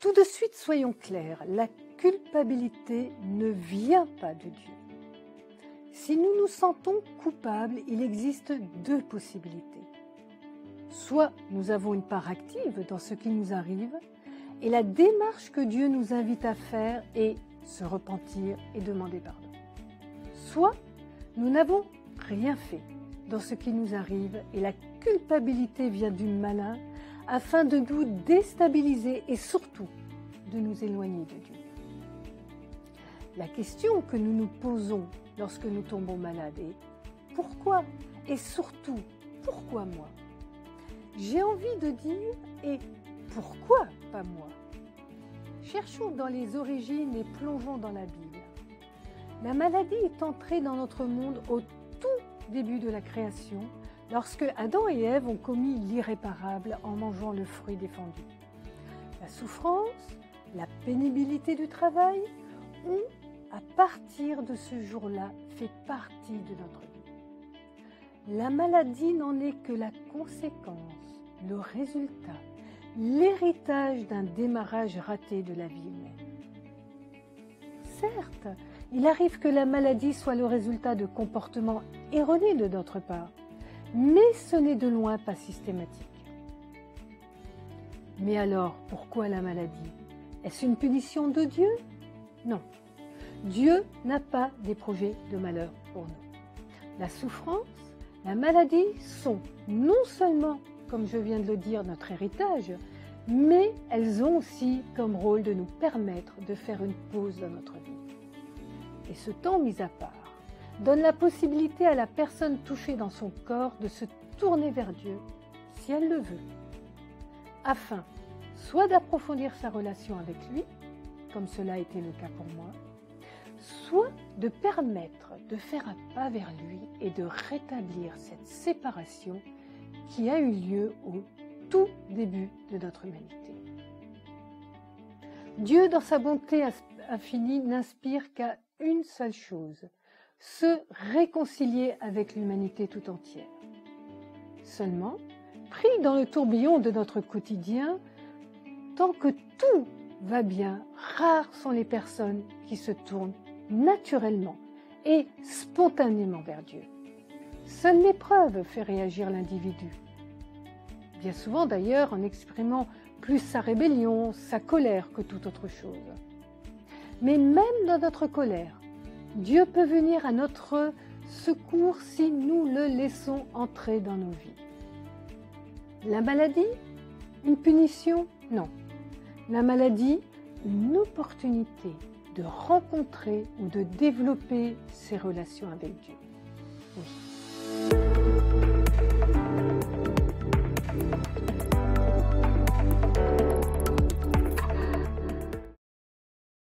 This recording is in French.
Tout de suite, soyons clairs, la culpabilité ne vient pas de Dieu. Si nous nous sentons coupables, il existe deux possibilités. Soit nous avons une part active dans ce qui nous arrive, et la démarche que Dieu nous invite à faire est se repentir et demander pardon. Soit nous n'avons rien fait dans ce qui nous arrive, et la culpabilité vient du malin afin de nous déstabiliser et surtout de nous éloigner de Dieu. La question que nous nous posons lorsque nous tombons malades est « Pourquoi ?» et surtout « Pourquoi moi ?» J'ai envie de dire « Et pourquoi pas moi ?» Cherchons dans les origines et plongeons dans la Bible. La maladie est entrée dans notre monde au tout début de la création, lorsque Adam et Ève ont commis l'irréparable en mangeant le fruit défendu. La souffrance, la pénibilité du travail ont, à partir de ce jour-là, fait partie de notre vie. La maladie n'en est que la conséquence, le résultat, l'héritage d'un démarrage raté de la vie humaine. Certes, il arrive que la maladie soit le résultat de comportements erronés de notre part, mais ce n'est de loin pas systématique. Mais alors, pourquoi la maladie? Est-ce une punition de Dieu? Non. Dieu n'a pas des projets de malheur pour nous. La souffrance, la maladie sont non seulement, comme je viens de le dire, notre héritage, mais elles ont aussi comme rôle de nous permettre de faire une pause dans notre vie. Et ce temps mis à part donne la possibilité à la personne touchée dans son corps de se tourner vers Dieu, si elle le veut, afin soit d'approfondir sa relation avec lui, comme cela a été le cas pour moi, soit de permettre de faire un pas vers lui et de rétablir cette séparation qui a eu lieu au tout début de notre humanité. Dieu, dans sa bonté infinie, n'inspire qu'à une seule chose, se réconcilier avec l'humanité tout entière. Seulement, pris dans le tourbillon de notre quotidien, tant que tout va bien, rares sont les personnes qui se tournent naturellement et spontanément vers Dieu. Seule l'épreuve fait réagir l'individu. Bien souvent d'ailleurs en exprimant plus sa rébellion, sa colère que toute autre chose. Mais même dans notre colère, Dieu peut venir à notre secours si nous le laissons entrer dans nos vies. La maladie? Une punition? Non. La maladie, une opportunité de rencontrer ou de développer ses relations avec Dieu. Oui.